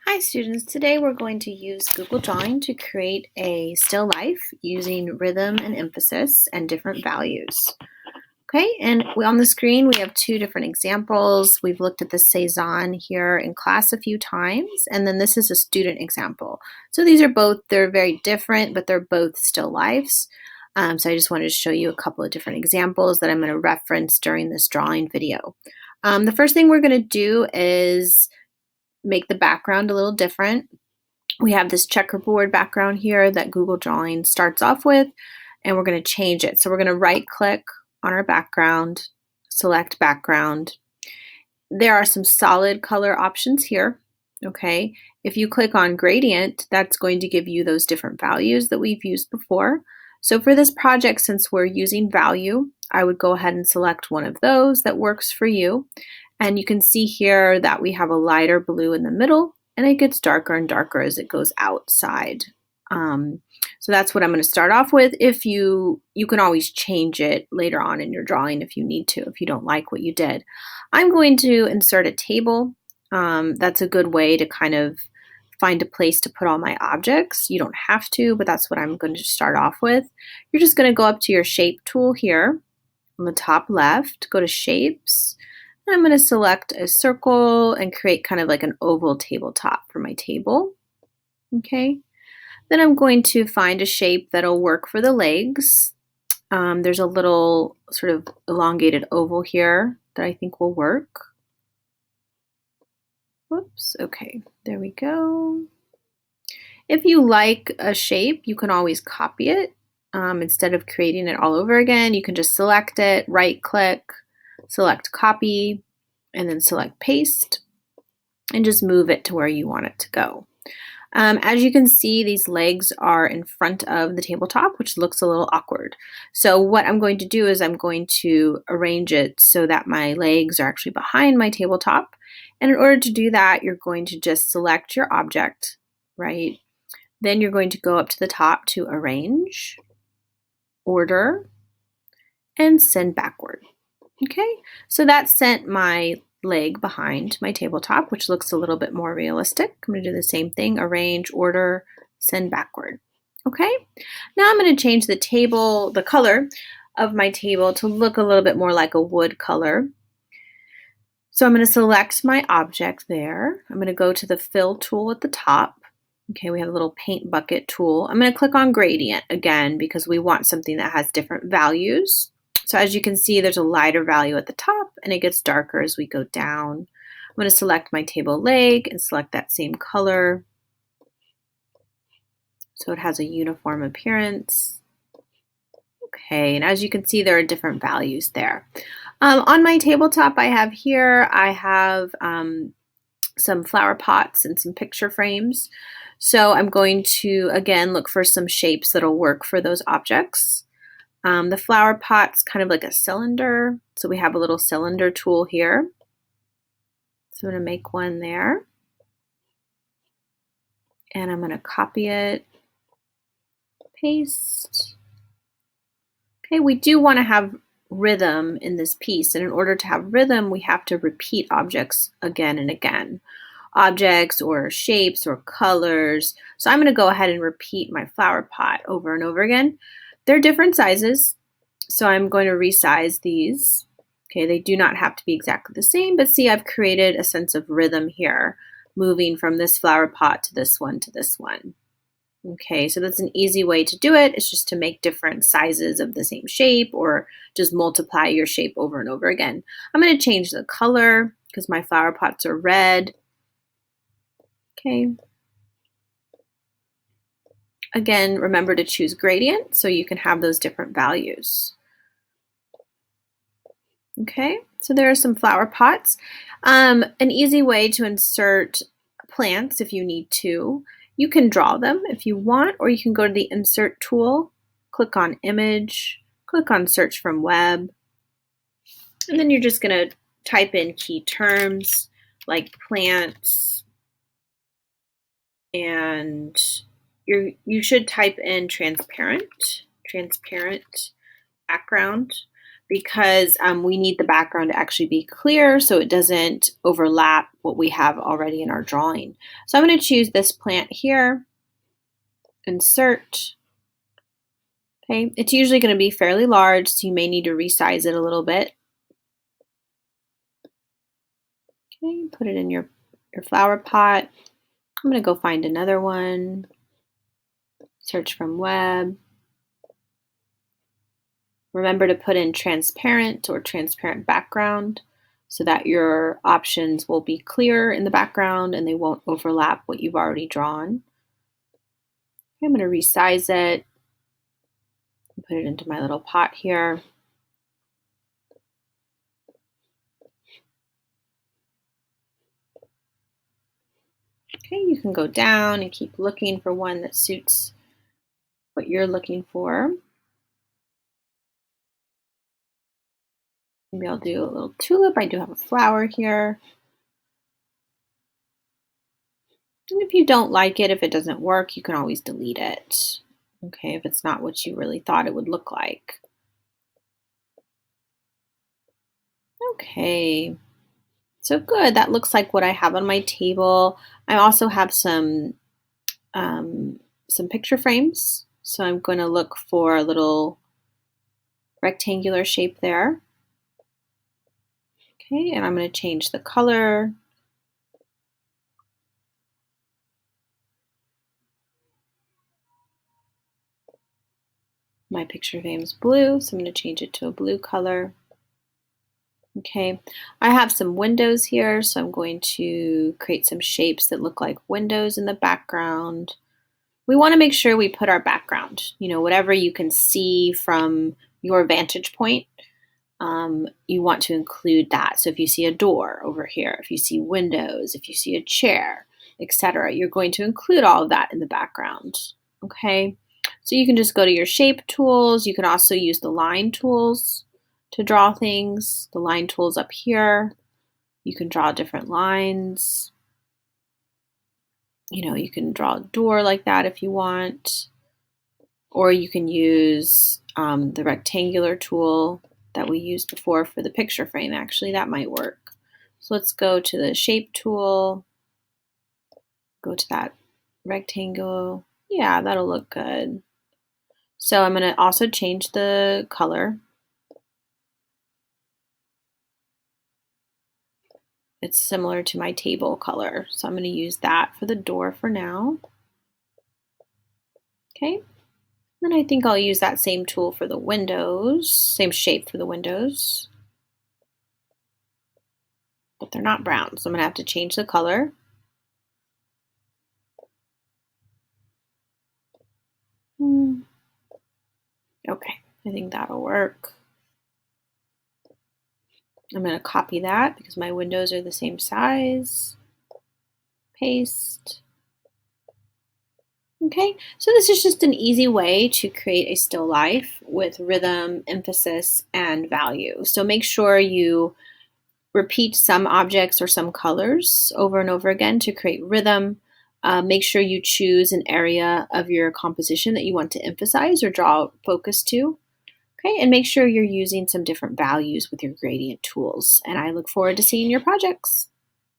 Hi students, today we're going to use Google Drawing to create a still life using rhythm and emphasis and different values. Okay, and on the screen we have two different examples. We've looked at the Cezanne here in class a few times, and then this is a student example. So these are both, they're very different, but they're both still lifes. So I just wanted to show you a couple of different examples that I'm going to reference during this drawing video. The first thing we're going to do is make the background a little different. We have this checkerboard background here that Google Drawing starts off with, and we're going to change it. So we're going to right click on our background, select background. There are some solid color options here. Okay, if you click on gradient, that's going to give you those different values that we've used before. So for this project, since we're using value, I would go ahead and select one of those that works for you. And you can see here that we have a lighter blue in the middle, and it gets darker and darker as it goes outside. So that's what I'm going to start off with. If you can always change it later on in your drawing if you need to, if you don't like what you did. I'm going to insert a table. That's a good way to kind of find a place to put all my objects. You don't have to, but that's what I'm going to start off with. You're just going to go up to your shape tool here on the top left, go to shapes. I'm going to select a circle and create kind of like an oval tabletop for my table. Okay. Then I'm going to find a shape that'll work for the legs. There's a little sort of elongated oval here that I think will work. Whoops. Okay. There we go. If you like a shape, you can always copy it. Instead of creating it all over again, you can just select it, right click, select copy, and then select paste, and just move it to where you want it to go. As you can see, these legs are in front of the tabletop, which looks a little awkward. So what I'm going to do is I'm going to arrange it so that my legs are actually behind my tabletop. And in order to do that, you're going to just select your object, right? Then you're going to go up to the top to arrange, order, and send backward. Okay, so that sent my leg behind my tabletop, which looks a little bit more realistic. I'm going to do the same thing, arrange, order, send backward. Okay, now I'm going to change the color of my table to look a little bit more like a wood color. So I'm going to select my object there. I'm going to go to the fill tool at the top. Okay, we have a little paint bucket tool. I'm going to click on gradient again because we want something that has different values. So as you can see, there's a lighter value at the top and it gets darker as we go down. I'm going to select my table leg and select that same color so it has a uniform appearance. Okay, and as you can see, there are different values there. On my tabletop I have some flower pots and some picture frames. So I'm going to, again, look for some shapes that'll work for those objects. The flower pot's kind of like a cylinder. So we have a little cylinder tool here. So I'm going to make one there. And I'm going to copy it, paste. Okay, we do want to have rhythm in this piece. And in order to have rhythm, we have to repeat objects again and again. Objects or shapes or colors. So I'm going to go ahead and repeat my flower pot over and over again. They're different sizes, so I'm going to resize these. Okay, they do not have to be exactly the same, but see, I've created a sense of rhythm here, moving from this flower pot to this one to this one. Okay, so that's an easy way to do it. It's just to make different sizes of the same shape or just multiply your shape over and over again. I'm going to change the color because my flower pots are red. Okay. Again, remember to choose gradient so you can have those different values. Okay, so there are some flower pots. An easy way to insert plants if you need to. You can draw them if you want, or you can go to the Insert tool, click on Image, click on Search from Web, and then you're just going to type in key terms like plants, and you should type in transparent background, because we need the background to actually be clear so it doesn't overlap what we have already in our drawing. So I'm going to choose this plant here, insert. Okay, it's usually going to be fairly large, so you may need to resize it a little bit. Okay, put it in your flower pot. I'm going to go find another one. Search from web. Remember to put in transparent or transparent background so that your options will be clear in the background and they won't overlap what you've already drawn. Okay, I'm going to resize it and put it into my little pot here. Okay, you can go down and keep looking for one that suits what you're looking for. Maybe I'll do a little tulip. I do have a flower here. And if you don't like it, if it doesn't work, you can always delete it. Okay, if it's not what you really thought it would look like. Okay, so good. That looks like what I have on my table. I also have some picture frames. So I'm going to look for a little rectangular shape there. Okay, and I'm going to change the color. My picture frame's blue, so I'm going to change it to a blue color. Okay, I have some windows here, so I'm going to create some shapes that look like windows in the background. We want to make sure we put our background, whatever you can see from your vantage point, you want to include that. So if you see a door over here, if you see windows, if you see a chair, etc., you're going to include all of that in the background. Okay, so you can just go to your shape tools. You can also use the line tools to draw things. The line tools up here. You can draw different lines. You can draw a door like that if you want. Or you can use the rectangular tool that we used before for the picture frame. Actually, that might work. So let's go to the shape tool. Go to that rectangle. Yeah, that'll look good. So I'm going to also change the color. It's similar to my table color. So I'm going to use that for the door for now. Okay. Then I think I'll use that same tool for the windows, same shape for the windows. But they're not brown, so I'm going to have to change the color. Okay, I think that'll work. I'm going to copy that because my windows are the same size. Paste. Okay, so this is just an easy way to create a still life with rhythm, emphasis, and value. So make sure you repeat some objects or some colors over and over again to create rhythm. Make sure you choose an area of your composition that you want to emphasize or draw focus to. Okay, and make sure you're using some different values with your gradient tools. And I look forward to seeing your projects.